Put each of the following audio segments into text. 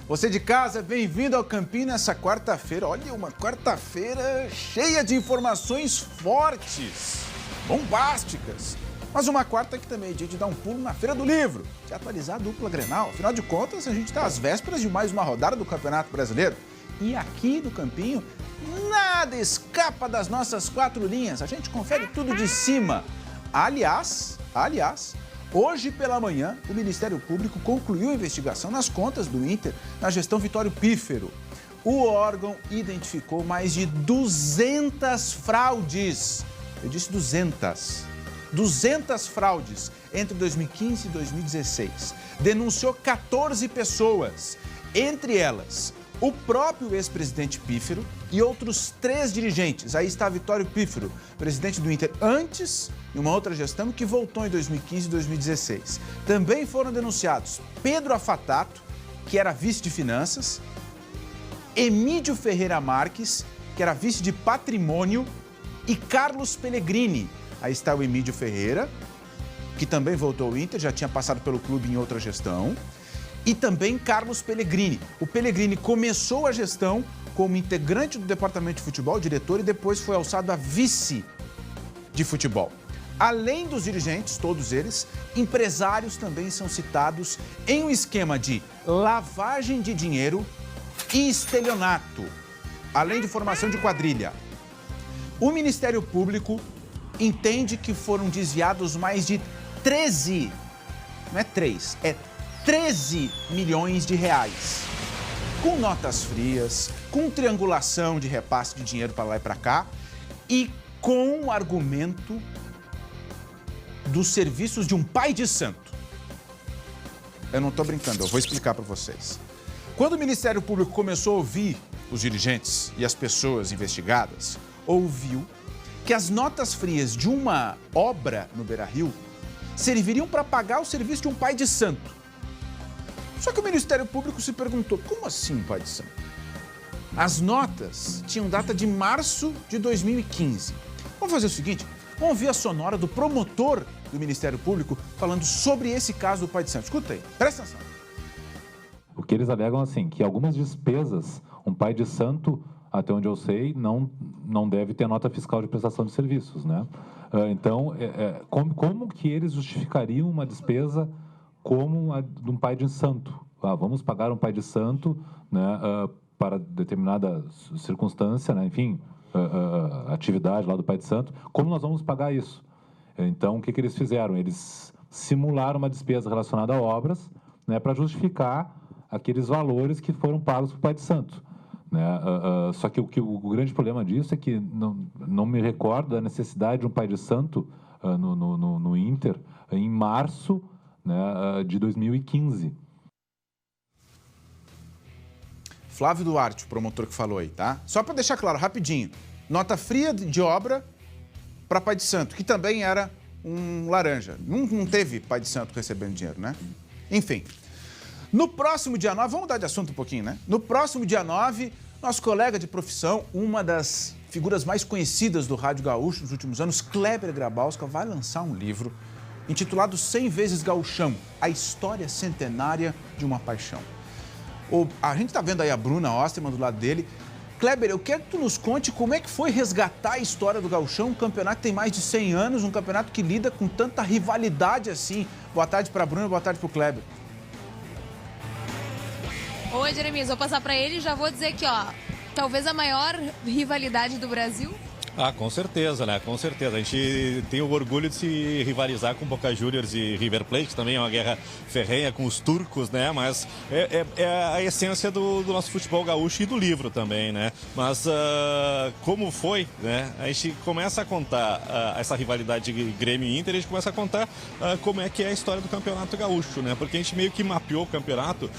Você de casa, bem-vindo ao Campinho nessa quarta-feira. Olha, uma quarta-feira cheia de informações fortes, bombásticas. Mas uma quarta que também é dia de dar um pulo na Feira do Livro, de atualizar a dupla Grenal. Afinal de contas, a gente está às vésperas de mais uma rodada do Campeonato Brasileiro. E aqui no Campinho, nada escapa das nossas quatro linhas. A gente confere tudo de cima. Aliás, hoje pela manhã, o Ministério Público concluiu a investigação nas contas do Inter na gestão Vitório Pífero. O órgão identificou mais de 200 fraudes. Eu disse 200 fraudes entre 2015 e 2016. Denunciou 14 pessoas, entre elas o próprio ex-presidente Pífero e outros 3 dirigentes. Aí está Vitório Pífero, presidente do Inter antes, em uma outra gestão, que voltou em 2015 e 2016. Também foram denunciados Pedro Afatato, que era vice de Finanças, Emídio Ferreira Marques, que era vice de Patrimônio, e Carlos Pellegrini. Aí está o Emídio Ferreira, que também voltou ao Inter, já tinha passado pelo clube em outra gestão. E também Carlos Pellegrini. O Pellegrini começou a gestão como integrante do departamento de futebol, diretor, e depois foi alçado a vice de futebol. Além dos dirigentes, todos eles, empresários também são citados em um esquema de lavagem de dinheiro e estelionato, além de formação de quadrilha. O Ministério Público entende que foram desviados mais de 13, não é 3, é 13 milhões de reais, com notas frias, com triangulação de repasse de dinheiro para lá e para cá e com o argumento dos serviços de um pai de santo. Eu não estou brincando, eu vou explicar para vocês. Quando o Ministério Público começou a ouvir os dirigentes e as pessoas investigadas, ouviu que as notas frias de uma obra no Beira-Rio serviriam para pagar o serviço de um pai de santo. Só que o Ministério Público se perguntou, como assim, pai de santo? As notas tinham data de março de 2015. Vamos fazer o seguinte, vamos ouvir a sonora do promotor do Ministério Público falando sobre esse caso do pai de santo. Escuta aí, presta atenção. O que eles alegam assim, que algumas despesas, um pai de santo, até onde eu sei, não deve ter nota fiscal de prestação de serviços, né? Então, como que eles justificariam uma despesa como a de um pai de santo? Vamos pagar um pai de santo, né, para determinada circunstância, né, enfim, atividade lá do pai de santo. Como nós vamos pagar isso? Então, o que eles fizeram? Eles simularam uma despesa relacionada a obras, né, para justificar aqueles valores que foram pagos para o pai de santo. Né? Só que o grande problema disso é que não me recordo da necessidade de um pai de santo no Inter em março, né, de 2015. Flávio Duarte, o promotor que falou aí, tá? Só para deixar claro, rapidinho. Nota fria de obra para pai de santo, que também era um laranja. Não teve pai de santo recebendo dinheiro, né? Enfim. No próximo dia 9, vamos mudar de assunto um pouquinho, né? No próximo dia 9, nosso colega de profissão, uma das figuras mais conhecidas do Rádio Gaúcho nos últimos anos, Kleber Grabowska, vai lançar um livro intitulado 100 vezes Gauchão, a história centenária de uma paixão. A gente está vendo aí a Bruna Osterman do lado dele. Kleber, eu quero que tu nos conte como é que foi resgatar a história do Gauchão, um campeonato que tem mais de 100 anos, um campeonato que lida com tanta rivalidade assim. Boa tarde para a Bruna, boa tarde para o Kleber. Oi, Jeremias, vou passar para ele e já vou dizer que, talvez a maior rivalidade do Brasil. Com certeza, né? Com certeza. A gente tem o orgulho de se rivalizar com Boca Juniors e River Plate, que também é uma guerra ferrenha com os turcos, né? Mas é a essência do nosso futebol gaúcho e do livro também, né? Mas como foi, né? A gente começa a contar essa rivalidade de Grêmio e Inter, a gente começa a contar como é que é a história do campeonato gaúcho, né? Porque a gente meio que mapeou o campeonato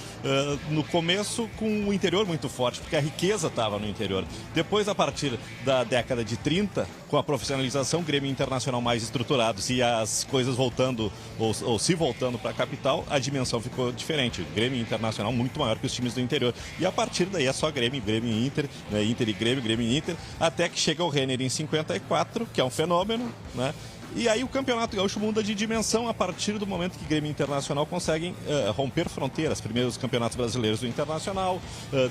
no começo com o interior muito forte, porque a riqueza estava no interior. Depois, a partir da década de 30, com a profissionalização, Grêmio Internacional mais estruturados e as coisas voltando, ou se voltando para a capital, a dimensão ficou diferente. Grêmio Internacional muito maior que os times do interior. E a partir daí é só Grêmio e Inter, né? Inter e Grêmio e Inter, até que chega o Renner em 54, que é um fenômeno, né? E aí o Campeonato Gaúcho muda de dimensão a partir do momento que Grêmio e Internacional conseguem romper fronteiras. Primeiro os campeonatos brasileiros do Internacional,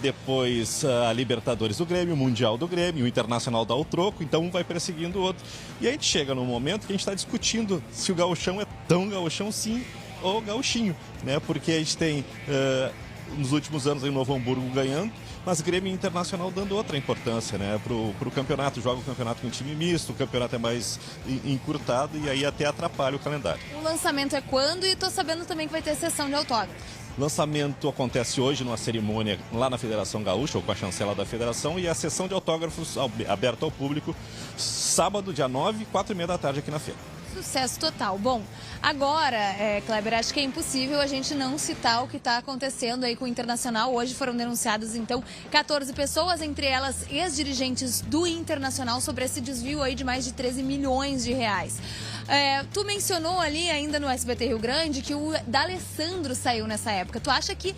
depois a Libertadores do Grêmio, o Mundial do Grêmio, o Internacional dá o troco, então um vai perseguindo o outro. E a gente chega num momento que a gente está discutindo se o gauchão é tão gauchão sim ou gauchinho, né? Porque a gente tem nos últimos anos em Novo Hamburgo ganhando, mas Grêmio Internacional dando outra importância, né, pro campeonato. Joga o campeonato com time misto, o campeonato é mais encurtado e aí até atrapalha o calendário. O lançamento é quando? E tô sabendo também que vai ter sessão de autógrafos. O lançamento acontece hoje numa cerimônia lá na Federação Gaúcha, ou com a chancela da Federação, e a sessão de autógrafos aberta ao público sábado, dia 9, 4h30 da tarde aqui na feira. Sucesso total. Bom, agora, Kleber, acho que é impossível a gente não citar o que está acontecendo aí com o Internacional. Hoje foram denunciadas, então, 14 pessoas, entre elas ex-dirigentes do Internacional, sobre esse desvio aí de mais de 13 milhões de reais. Tu mencionou ali ainda no SBT Rio Grande que o D'Alessandro saiu nessa época. Tu acha que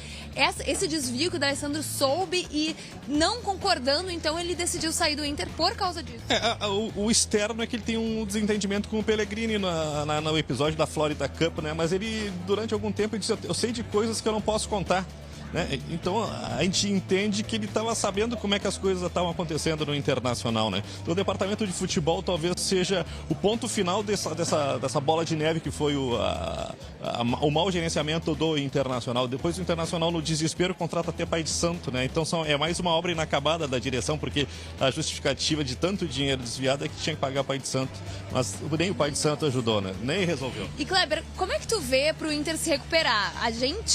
esse desvio que o D'Alessandro soube e não concordando, então ele decidiu sair do Inter por causa disso? O externo é que ele tem um desentendimento com o Pellegrini no episódio da Florida Cup, né? Mas ele, durante algum tempo, ele disse: eu sei de coisas que eu não posso contar. Né? Então a gente entende que ele estava sabendo como é que as coisas estavam acontecendo no Internacional, né? Então, o departamento de futebol talvez seja o ponto final dessa bola de neve que foi o mau gerenciamento do Internacional. Depois o Internacional, no desespero, contrata até pai de santo, né? Então é mais uma obra inacabada da direção, porque a justificativa de tanto dinheiro desviado é que tinha que pagar pai de santo, mas nem o pai de santo ajudou, né? Nem resolveu. E Kleber, como é que tu vê pro Inter se recuperar?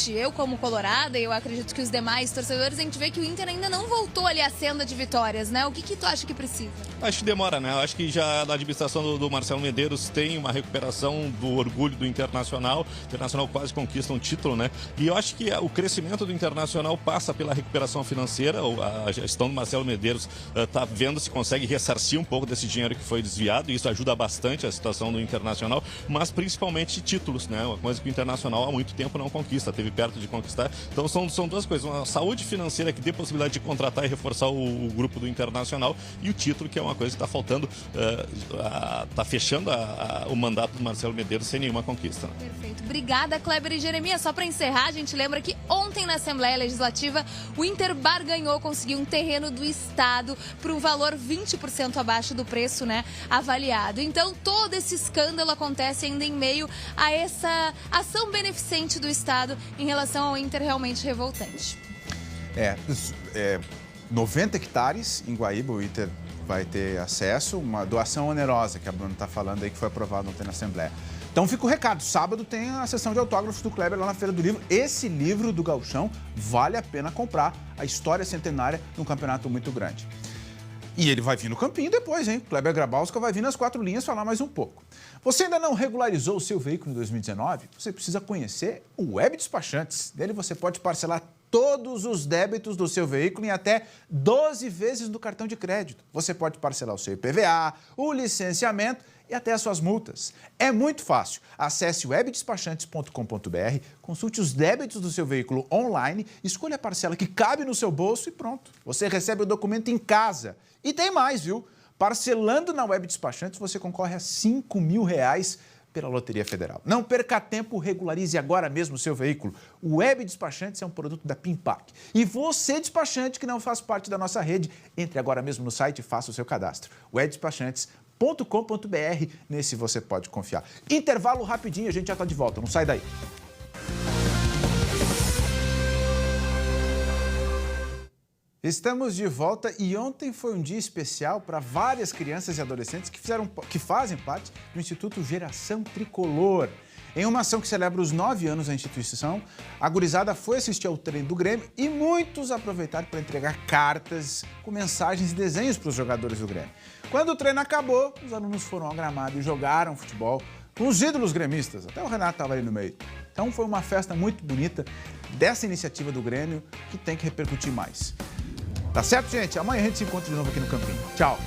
Eu como colorada, eu acredito que os demais torcedores, a gente vê que o Inter ainda não voltou ali à senda de vitórias, né? O que tu acha que precisa? Acho que demora, né? Acho que já na administração do Marcelo Medeiros tem uma recuperação do orgulho do Internacional. O Internacional quase conquista um título, né? E eu acho que o crescimento do Internacional passa pela recuperação financeira. A gestão do Marcelo Medeiros está vendo se consegue ressarcir um pouco desse dinheiro que foi desviado, e isso ajuda bastante a situação do Internacional, mas principalmente títulos, né? Uma coisa que o Internacional há muito tempo não conquista, teve perto de conquistar. Então são duas coisas: uma saúde financeira que dê possibilidade de contratar e reforçar o grupo do Internacional, e o título, que é uma coisa que está faltando, está fechando o mandato do Marcelo Medeiros sem nenhuma conquista. Perfeito. Obrigada, Kleber e Jeremias. Só para encerrar, a gente lembra que ontem na Assembleia Legislativa o Inter barganhou, conseguiu um terreno do Estado por um valor 20% abaixo do preço, né, avaliado. Então todo esse escândalo acontece ainda em meio a essa ação beneficente do Estado em relação ao Inter, realmente revoltante. 90 hectares em Guaíba, o Inter vai ter acesso, uma doação onerosa que a Bruna está falando aí, que foi aprovada ontem na Assembleia. Então fica o recado, sábado tem a sessão de autógrafos do Kleber lá na Feira do Livro. Esse livro do Gauchão vale a pena comprar, a história centenária de um campeonato muito grande. E ele vai vir no campinho depois, hein? Kleber Grabowska vai vir nas 4 linhas falar mais um pouco. Você ainda não regularizou o seu veículo em 2019? Você precisa conhecer o Web Despachantes. Dele você pode parcelar todos os débitos do seu veículo em até 12 vezes no cartão de crédito. Você pode parcelar o seu IPVA, o licenciamento e até as suas multas. É muito fácil. Acesse webdespachantes.com.br, consulte os débitos do seu veículo online, escolha a parcela que cabe no seu bolso e pronto. Você recebe o documento em casa. E tem mais, viu? Parcelando na Web Despachantes, você concorre a R$5.000 pela Loteria Federal. Não perca tempo, regularize agora mesmo o seu veículo. O Web Despachantes é um produto da Pimpac. E você, despachante, que não faz parte da nossa rede, entre agora mesmo no site e faça o seu cadastro. webdespachantes.com.br, nesse você pode confiar. Intervalo rapidinho, a gente já está de volta, não sai daí. Estamos de volta e ontem foi um dia especial para várias crianças e adolescentes que fazem parte do Instituto Geração Tricolor. Em uma ação que celebra os 9 anos da instituição, a gurizada foi assistir ao treino do Grêmio e muitos aproveitaram para entregar cartas com mensagens e desenhos para os jogadores do Grêmio. Quando o treino acabou, os alunos foram ao gramado e jogaram futebol com os ídolos gremistas. Até o Renato estava ali no meio. Então foi uma festa muito bonita dessa iniciativa do Grêmio que tem que repercutir mais. Tá certo, gente? Amanhã a gente se encontra de novo aqui no Campinho. Tchau!